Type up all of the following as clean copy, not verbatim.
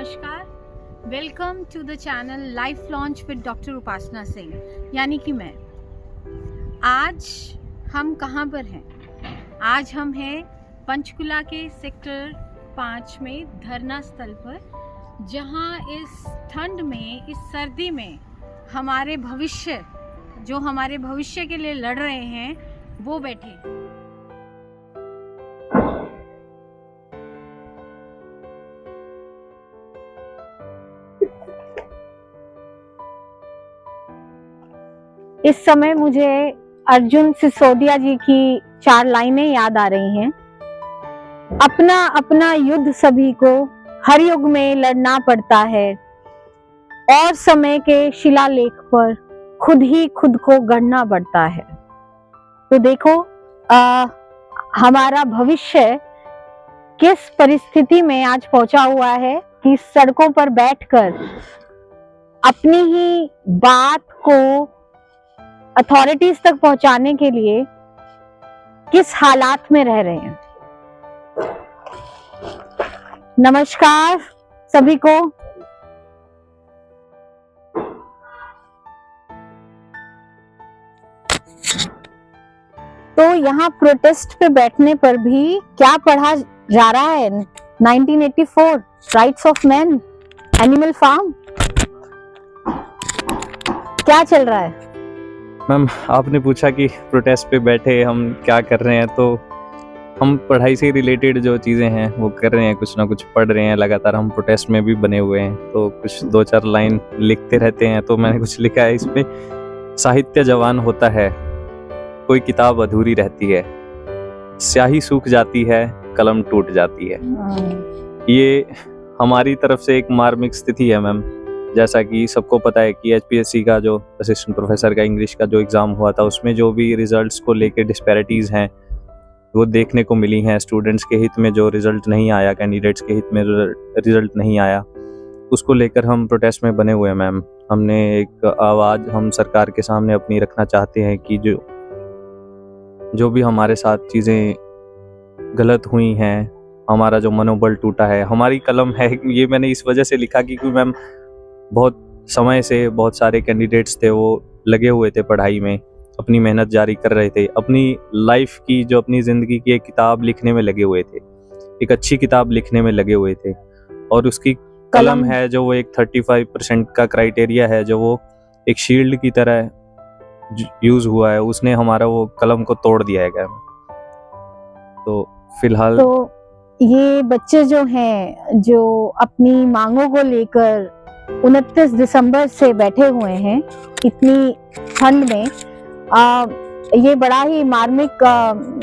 नमस्कार, welcome to the channel life launch with doctor Upasana Singh यानी कि मैं। आज हम कहाँ पर हैं? आज हम हैं पंचकुला के सेक्टर 5 में धरना स्थल पर, जहाँ इस ठंड में, इस सर्दी में हमारे भविष्य के लिए लड़ रहे हैं वो बैठे हैं। इस समय मुझे अर्जुन सिसोदिया जी की 4 लाइनें याद आ रही हैं। अपना अपना युद्ध सभी को हर युग में लड़ना पड़ता है, और समय के शिलालेख पर खुद ही खुद को गढ़ना पड़ता है। तो देखो हमारा भविष्य किस परिस्थिति में आज पहुंचा हुआ है कि सड़कों पर बैठकर अपनी ही बात को अथॉरिटीज तक पहुंचाने के लिए किस हालात में रह रहे हैं। नमस्कार सभी को। तो यहाँ प्रोटेस्ट पे बैठने पर भी क्या पढ़ा जा रहा है? 1984 rights of man, animal farm, क्या चल रहा है? मैम, आपने पूछा कि प्रोटेस्ट पे बैठे हम क्या कर रहे हैं, तो हम पढ़ाई से रिलेटेड जो चीज़ें हैं वो कर रहे हैं, कुछ ना कुछ पढ़ रहे हैं लगातार। हम प्रोटेस्ट में भी बने हुए हैं, तो कुछ 2-4 लाइन लिखते रहते हैं। तो मैंने कुछ लिखा है इसमें, साहित्य जवान होता है, कोई किताब अधूरी रहती है, स्याही सूख जाती है, कलम टूट जाती है। ये हमारी तरफ से एक मार्मिक स्थिति है मैम। जैसा कि सबको पता है कि HPSC का जो असिस्टेंट प्रोफेसर का इंग्लिश का जो एग्ज़ाम हुआ था, उसमें जो भी रिजल्ट्स को लेके डिस्पैरिटीज़ हैं वो देखने को मिली हैं। स्टूडेंट्स के हित में जो रिज़ल्ट नहीं आया, कैंडिडेट्स के हित में रिज़ल्ट नहीं आया, उसको लेकर हम प्रोटेस्ट में बने हुए हैं मैम। हमने एक आवाज़ हम सरकार के सामने अपनी रखना चाहते हैं कि जो भी हमारे साथ चीज़ें गलत हुई हैं, हमारा जो मनोबल टूटा है, हमारी कलम है। ये मैंने इस वजह से लिखा क्योंकि मैम बहुत समय से बहुत सारे कैंडिडेट्स थे, वो लगे हुए थे पढ़ाई में, अपनी मेहनत जारी कर रहे थे, अपनी लाइफ की जो अपनी ज़िंदगी की एक किताब लिखने में लगे हुए थे, एक अच्छी किताब लिखने में लगे हुए थे। और उसकी कलम है जो वो एक 35% का क्राइटेरिया है, जो वो एक शील्ड की तरह यूज़ हुआ है, उसने हमारा वो कलम को तोड़ दिया है। तो फिलहाल तो ये बच्चे जो हैं, जो अपनी मांगों को लेकर 29 दिसंबर से बैठे हुए हैं इतनी ठंड में, ये बड़ा ही मार्मिक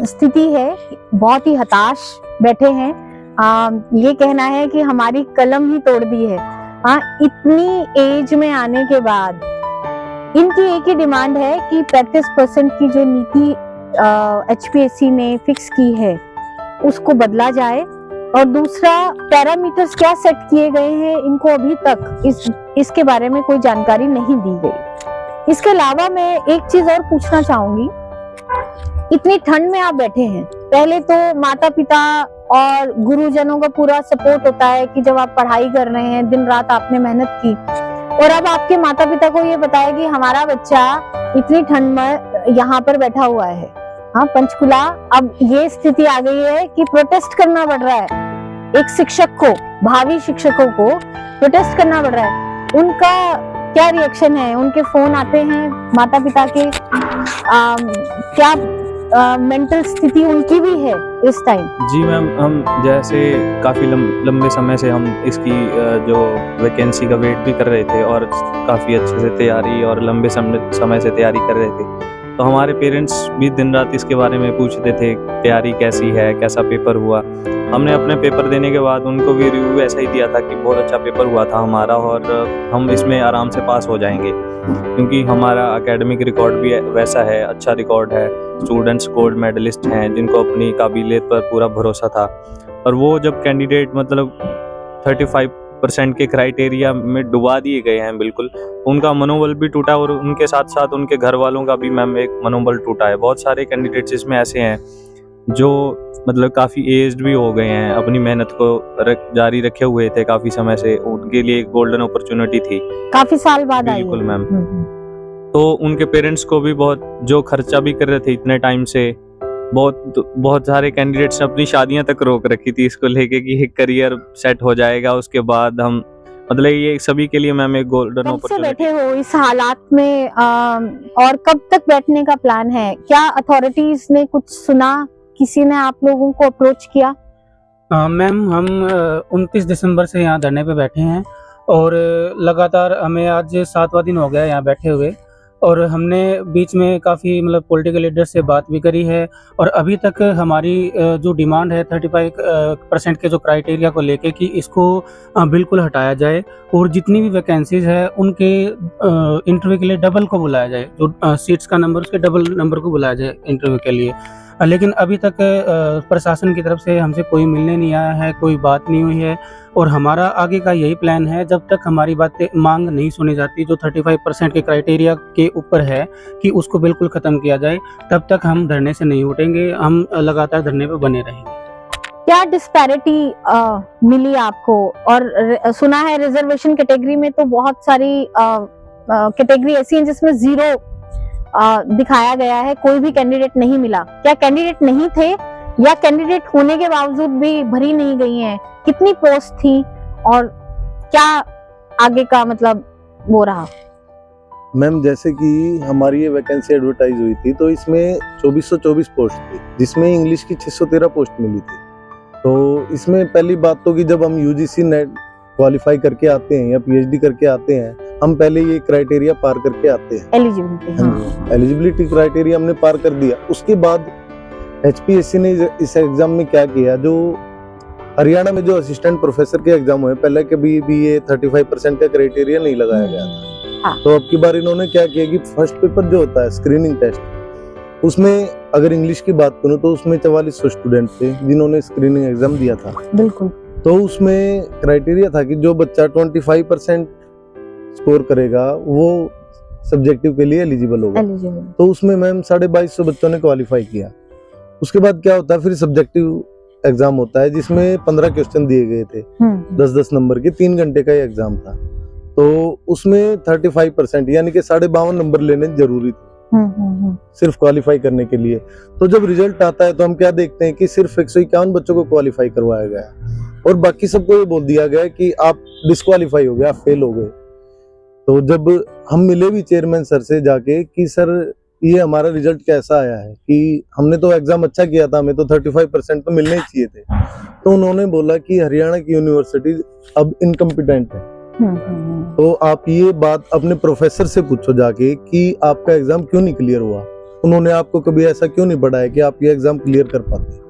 स्थिति है। बहुत ही हताश बैठे हैं। ये कहना है कि हमारी कलम ही तोड़ दी है। इतनी एज में आने के बाद इनकी एक ही डिमांड है कि 35% की जो नीति HPSC ने फिक्स की है उसको बदला जाए। और दूसरा, पैरामीटर्स क्या सेट किए गए हैं, इनको अभी तक इसके बारे में कोई जानकारी नहीं दी गई। इसके अलावा मैं एक चीज और पूछना चाहूंगी। इतनी ठंड में आप बैठे हैं, पहले तो माता पिता और गुरुजनों का पूरा सपोर्ट होता है कि जब आप पढ़ाई कर रहे हैं, दिन रात आपने मेहनत की, और अब आपके माता पिता को ये बताया कि हमारा बच्चा इतनी ठंड में यहाँ पर बैठा हुआ है। पंचकुला, अब ये स्थिति आ गई है कि प्रोटेस्ट करना पड़ रहा है। एक शिक्षक को, भावी शिक्षकों को प्रोटेस्ट करना पड़ रहा है। उनका क्या रिएक्शन है? उनके फोन आते हैं माता पिता के, क्या मेंटल स्थिति उनकी भी है इस टाइम? जी मैम, हम जैसे काफ़ी लंबे समय से हम इसकी जो वैकेंसी का वेट भी कर रहे थे, और काफ़ी अच्छे से तैयारी और लंबे समय से तैयारी कर रहे थे। तो हमारे पेरेंट्स भी दिन रात इसके बारे में पूछते थे, तैयारी कैसी है, कैसा पेपर हुआ। हमने अपने पेपर देने के बाद उनको भी रिव्यू ऐसा ही दिया था कि बहुत अच्छा पेपर हुआ था हमारा, और हम इसमें आराम से पास हो जाएंगे, क्योंकि हमारा एकेडमिक रिकॉर्ड भी वैसा है, अच्छा रिकॉर्ड है। स्टूडेंट्स गोल्ड मेडलिस्ट हैं जिनको अपनी काबिलियत पर पूरा भरोसा था। और वो जब कैंडिडेट मतलब 35% के क्राइटेरिया में डुबा दिए गए हैं, बिल्कुल उनका मनोबल भी टूटा, और उनके साथ साथ उनके घर वालों का भी मैम एक मनोबल टूटा है। बहुत सारे कैंडिडेट्स इसमें ऐसे हैं जो मतलब काफ़ी एज्ड भी हो गए हैं, अपनी मेहनत को जारी रखे हुए थे काफ़ी समय से, उनके लिए एक गोल्डन अपॉर्चुनिटी थी। काफी साल बाद आई है। बिल्कुल मैम। तो उनके पेरेंट्स को भी बहुत जो खर्चा भी कर रहे थे इतने टाइम से, बहुत सारे कैंडिडेट्स ने अपनी शादियां तक रोक रखी थी इसको लेके कि एक करियर सेट हो जाएगा उसके बाद हम, मतलब ये सभी के लिए मैम एक गोल्डन कब से अपॉर्चुनिटी। बैठे हो इस हालात में, और कब तक बैठने का प्लान है? क्या अथॉरिटीज ने कुछ सुना? किसी ने आप लोगों को अप्रोच किया? मैम हम 29 दिसंबर से यहाँ धरने पे बैठे हैं और लगातार हमें आज 7वां दिन हो गया यहाँ बैठे हुए, और हमने बीच में काफ़ी मतलब पॉलिटिकल लीडर से बात भी करी है, और अभी तक हमारी जो डिमांड है 35% के जो क्राइटेरिया को लेके कि इसको बिल्कुल हटाया जाए, और जितनी भी वैकेंसीज है उनके इंटरव्यू के लिए डबल को बुलाया जाए, जो सीट्स का नंबर उसके डबल नंबर को बुलाया जाए इंटरव्यू के लिए। लेकिन अभी तक प्रशासन की तरफ से हमसे कोई मिलने नहीं आया है, कोई बात नहीं हुई है, और हमारा आगे का यही प्लान है, जब तक हमारी बातें मांग नहीं सुनी जाती जो 35% के क्राइटेरिया के ऊपर है कि उसको बिल्कुल ख़त्म किया जाए, तब तक हम धरने से नहीं उठेंगे, हम लगातार धरने पे बने रहेंगे। क्या डिस्पैरिटी मिली आपको? और सुना है रिजर्वेशन कैटेगरी में तो बहुत सारी कैटेगरी ऐसी हैं जिसमें 0 दिखाया गया है, कोई भी कैंडिडेट नहीं मिला। क्या कैंडिडेट नहीं थे या कैंडिडेट होने के बावजूद भी भरी नहीं गई हैं? कितनी पोस्ट थी और क्या आगे का मतलब वो रहा? मैम जैसे कि हमारी ये वैकेंसी एडवर्टाइज हुई थी तो इसमें 2424 पोस्ट थी, जिसमें इंग्लिश की 613 पोस्ट मिली थी। तो इसमें पहली बात तो कि जब हम यूजीसी नेट क्वालिफाई करके आते हैं या पीएचडी करके आते हैं, हम पहले ये क्राइटेरिया पार करके आते हैं, एलिजिबिलिटी। एलिजिबिलिटी क्राइटेरिया हमने पार कर दिया। उसके बाद एचपीएससी ने इस एग्जाम में क्या किया, जो हरियाणा में जो असिस्टेंट प्रोफेसर के एग्जाम हुए, पहले कभी भी ये 35% का क्राइटेरिया नहीं लगाया गया था। तो अब की बार इन्होंने क्या किया कि फर्स्ट पेपर जो होता है स्क्रीनिंग टेस्ट, उसमें अगर इंग्लिश की बात करूं तो उसमें 4400 स्टूडेंट थे जिन्होंने स्क्रीनिंग एग्जाम दिया था। बिल्कुल। तो उसमें क्राइटेरिया था कि जो बच्चा 25% स्कोर करेगा वो सब्जेक्टिव के लिए एलिजिबल होगा। तो उसमें मैम 2250 बच्चों ने क्वालिफाई किया। उसके बाद क्या होता है, फिर सब्जेक्टिव एग्जाम होता है जिसमें 15 क्वेश्चन दिए गए थे, 10-10 नंबर के, 3 घंटे का ये एग्जाम था। तो उसमें 35% यानी कि 52.5 नंबर लेने जरूरी थे सिर्फ क्वालिफाई करने के लिए। तो जब रिजल्ट आता है तो हम क्या देखते हैं कि सिर्फ 151 बच्चों को क्वालिफाई करवाया गया और बाकी सबको ये बोल दिया गया कि आप डिस्क्वालीफाई हो गए, आप फेल हो गए। तो जब हम मिले भी चेयरमैन सर से जाके कि सर ये हमारा रिजल्ट कैसा आया है, कि हमने तो एग्जाम अच्छा किया था, हमें तो 35% तो मिलने ही चाहिए थे। तो उन्होंने बोला कि हरियाणा की यूनिवर्सिटी अब इनकम्पिटेंट है। तो आप ये बात अपने प्रोफेसर से पूछो जाके कि आपका एग्जाम क्यों नहीं क्लियर हुआ, उन्होंने आपको कभी ऐसा क्यों नहीं बढ़ाया कि आप ये एग्जाम क्लियर कर पाते।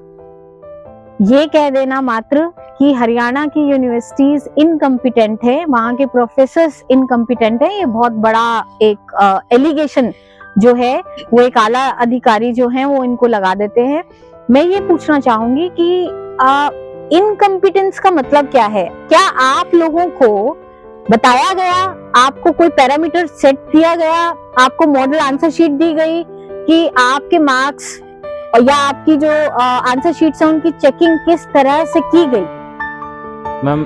ये कह देना मात्र कि हरियाणा की यूनिवर्सिटीज इनकम्पिटेंट है, वहाँ के प्रोफेसर्स इनकम्पिटेंट है, ये बहुत बड़ा एक एलिगेशन जो है वो एक आला अधिकारी जो है वो इनको लगा देते हैं। मैं ये पूछना चाहूंगी कि इनकम्पिटेंस का मतलब क्या है? क्या आप लोगों को बताया गया, आपको कोई पैरामीटर सेट दिया गया, आपको मॉडल आंसर शीट दी गई कि आपके मार्क्स या आपकी जो आंसर शीट्स हैं उनकी चेकिंग किस तरह से की गई? मैम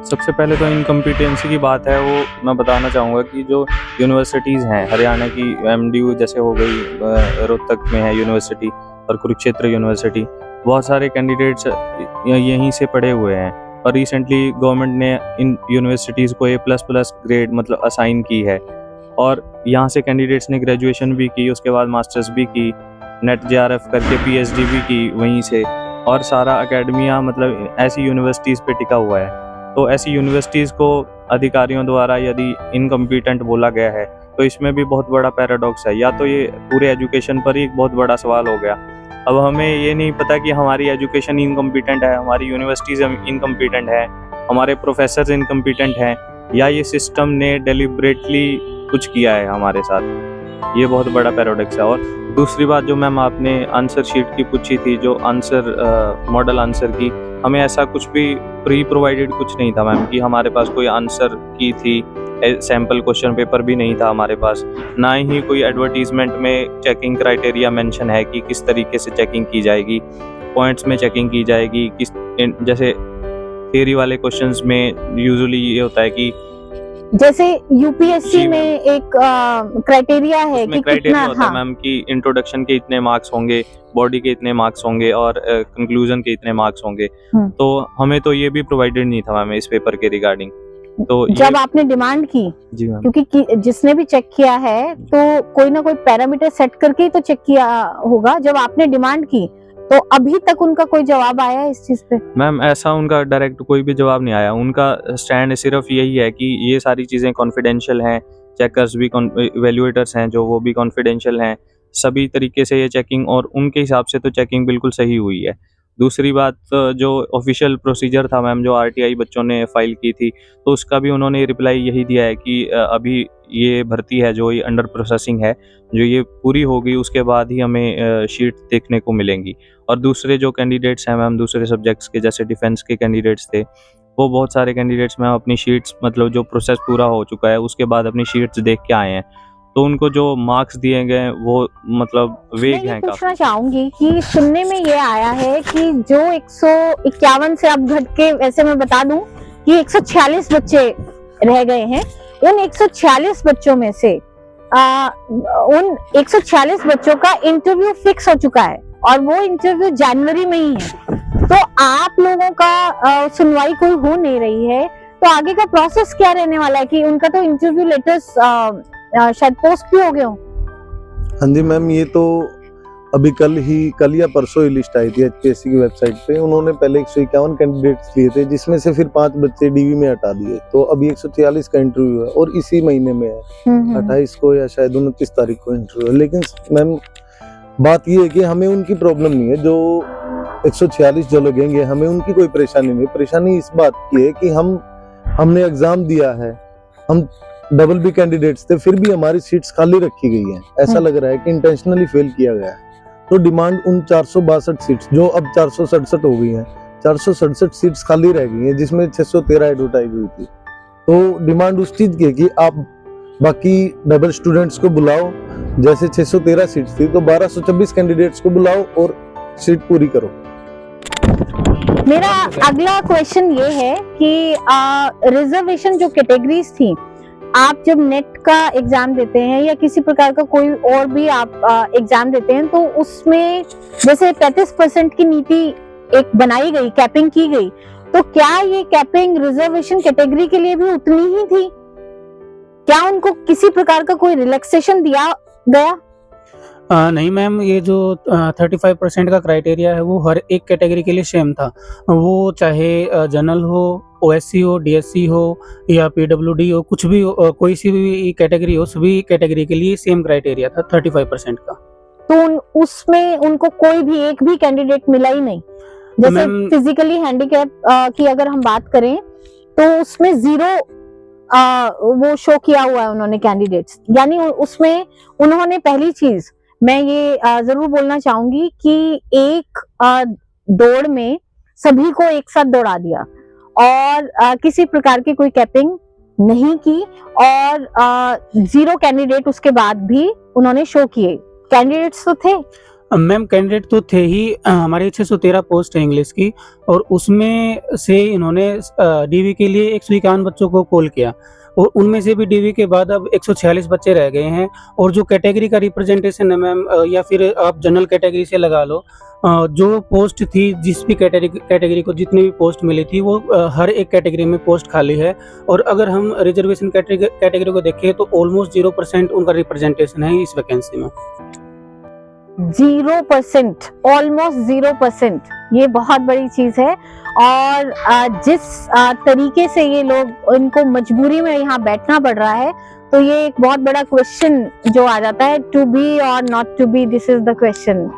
सबसे पहले तो इनकम्पिटेंसी की बात है वो मैं बताना चाहूँगा कि जो यूनिवर्सिटीज़ हैं हरियाणा की, एमडीयू जैसे हो गई, रोहतक में है यूनिवर्सिटी और कुरुक्षेत्र यूनिवर्सिटी, बहुत सारे कैंडिडेट्स यहीं से पढ़े हुए हैं और रिसेंटली गवर्नमेंट ने इन यूनिवर्सिटीज़ को A++ ग्रेड मतलब असाइन की है और यहाँ से कैंडिडेट्स ने ग्रेजुएशन भी की, उसके बाद मास्टर्स भी की, नेट JRF करके PhD भी की वहीं से, और सारा एकेडमिया मतलब ऐसी यूनिवर्सिटीज़ पे टिका हुआ है। तो ऐसी यूनिवर्सिटीज़ को अधिकारियों द्वारा यदि इनकम्पिटेंट बोला गया है तो इसमें भी बहुत बड़ा पैराडॉक्स है, या तो ये पूरे एजुकेशन पर ही एक बहुत बड़ा सवाल हो गया। अब हमें ये नहीं पता कि हमारी एजुकेशन इनकम्पिटेंट है, हमारी यूनिवर्सिटीज़ इनकम्पिटेंट है, हमारे प्रोफेसर्स इनकम्पिटेंट हैं, या ये सिस्टम ने डेलिब्रेटली कुछ किया है हमारे साथ। ये बहुत बड़ा पैराडॉक्स है। और दूसरी बात जो मैम आपने आंसर शीट की पूछी थी, जो आंसर मॉडल आंसर की, हमें ऐसा कुछ भी प्री प्रोवाइडेड कुछ नहीं था मैम कि हमारे पास कोई आंसर की थी सैम्पल क्वेश्चन पेपर भी नहीं था हमारे पास, ना ही कोई एडवर्टीजमेंट में चेकिंग क्राइटेरिया मेंशन है कि किस तरीके से चेकिंग की जाएगी, पॉइंट्स में चेकिंग की जाएगी, जैसे थियरी वाले क्वेश्चंस में यूजुअली ये होता है कि जैसे यूपीएससी में एक क्राइटेरिया है कि क्राइटेरिया कितना, होता है मैम कि इंट्रोडक्शन के इतने मार्क्स होंगे, बॉडी के इतने मार्क्स होंगे और कंक्लूजन के इतने मार्क्स होंगे। तो हमें तो ये भी प्रोवाइडेड नहीं था मैम इस पेपर के रिगार्डिंग। तो जब आपने डिमांड की, जी मैम, क्योंकि जिसने भी चेक किया है तो कोई ना कोई पैरामीटर सेट करके ही तो चेक किया होगा, जब आपने डिमांड की तो अभी तक उनका कोई जवाब आया है इस चीज पे? मैम ऐसा उनका डायरेक्ट कोई भी जवाब नहीं आया। उनका स्टैंड सिर्फ यही है कि ये सारी चीज़ें कॉन्फिडेंशियल हैं, चेकर्स भी इवेल्युएटर्स हैं जो वो भी कॉन्फिडेंशियल हैं, सभी तरीके से ये चेकिंग, और उनके हिसाब से तो चेकिंग बिल्कुल सही हुई है। दूसरी बात, जो ऑफिशियल प्रोसीजर था मैम, जो आरटीआई बच्चों ने फाइल की थी, तो उसका भी उन्होंने रिप्लाई यही दिया है कि अभी ये भर्ती है जो ये अंडर प्रोसेसिंग है, जो ये पूरी होगी उसके बाद ही हमें शीट देखने को मिलेंगी। और दूसरे जो कैंडिडेट्स हैं मैम दूसरे सब्जेक्ट्स के, जैसे डिफेंस के कैंडिडेट्स थे, वो बहुत सारे कैंडिडेट्स मैम अपनी शीट्स, मतलब जो प्रोसेस पूरा हो चुका है उसके बाद अपनी शीट्स देख के आए हैं, तो उनको जो मार्क्स दिए गए वो मतलब वेग हैं। मैं पूछना चाहूंगी कि सुनने में ये आया है कि जो 151 से अब घट के, वैसे मैं बता दूं कि 146 बच्चे रह गए हैं, उन 146 बच्चों में से उन 146 बच्चों का इंटरव्यू फिक्स हो चुका है और वो इंटरव्यू जनवरी में ही है। तो आप लोगों का सुनवाई कोई हो नहीं रही है, तो आगे का प्रोसेस क्या रहने वाला है? कि उनका तो इंटरव्यू लेटर्स शायद पोस्ट भी हो गए हो। हाँ जी मैम, ये तो अभी कल या परसों ही लिस्ट आई थी एचपीएससी की वेबसाइट पे। उन्होंने पहले 151 कैंडिडेट्स लिए थे, जिसमें से फिर 5 बच्चे डीवी में हटा दिए, तो अभी 146 का इंटरव्यू है और इसी महीने में है, 28 को या शायद 29 तारीख को इंटरव्यू है। लेकिन मैम बात ये है कि हमें उनकी प्रॉब्लम नहीं है, जो 146 जो लगेंगे हमें उनकी कोई परेशानी नहीं। परेशानी इस बात की है कि हमने एग्जाम दिया है, हम डबल बी कैंडिडेट्स थे, फिर भी हमारी सीट्स खाली रखी गई हैं। ऐसा लग रहा है कि इंटेंशनली फेल किया गया है। तो डिमांड उन 462 सीट्स जो अब 467 हो गई हैं, 467 सीट्स खाली रह गई हैं, जिसमें 613 एडवर्टाइज हुई थी। तो डिमांड उस चीज की है कि आप बाकी डबल स्टूडेंट्स को बुलाओ, जैसे 613 सीट्स थी तो 1226 कैंडिडेट्स को बुलाओ और सीट पूरी करो। मेरा अगला क्वेश्चन ये है कि रिजर्वेशन जो कैटेगरीज थी, आप जब नेट का एग्जाम देते हैं या किसी प्रकार का कोई और भी आप एग्जाम देते हैं, तो उसमें जैसे 35% की नीति एक बनाई गई, कैपिंग की गई, तो क्या ये कैपिंग रिजर्वेशन कैटेगरी के लिए भी उतनी ही थी? क्या उनको किसी प्रकार का कोई रिलैक्सेशन दिया गया? नहीं मैम, ये जो 35% का क्राइटेरिया है वो हर एक कैटेगरी के लिए सेम था। वो चाहे जनरल हो, ओएससी हो, डीएससी हो या पीडब्ल्यूडी हो, कुछ भी हो, कोई सी भी कैटेगरी हो, सभी कैटेगरी के लिए सेम क्राइटेरिया था 35% का। तो उसमें उनको कोई भी एक भी कैंडिडेट मिला ही नहीं? जैसे फिजिकली हैंडीकैप की अगर हम बात करें तो उसमें 0 वो शो किया हुआ है उन्होंने कैंडिडेट्स, यानी उसमें उन्होंने पहली चीज मैं ये जरूर बोलना चाहूंगी कि एक दौड़ में सभी को एक साथ दौड़ा दिया और किसी प्रकार की कोई कैपिंग नहीं की और 0 कैंडिडेट उसके बाद भी उन्होंने शो किए। कैंडिडेट्स तो थे मैम, कैंडिडेट तो थे ही। हमारी 613 पोस्ट है इंग्लिश की और उसमें से इन्होंने डीवी के लिए 151 बच्चों को कॉल किया और उनमें से भी डीवी के बाद अब 146 बच्चे रह गए हैं। और जो कैटेगरी का रिप्रेजेंटेशन है मैम, या फिर आप जनरल कैटेगरी से लगा लो, जो पोस्ट थी, जिस भी कैटेगरी को जितनी भी पोस्ट मिली थी, वो हर एक कैटेगरी में पोस्ट खाली है। और अगर हम रिजर्वेशन कैटेगरी को देखें तो ऑलमोस्ट 0% उनका रिप्रेजेंटेशन है इस वैकेंसी में। 0%, ऑलमोस्ट 0%, ये बहुत बड़ी चीज है। और जिस तरीके से ये लोग, इनको मजबूरी में यहाँ बैठना पड़ रहा है, तो ये एक बहुत बड़ा क्वेश्चन जो आ जाता है, टू बी और not to be, this is the question.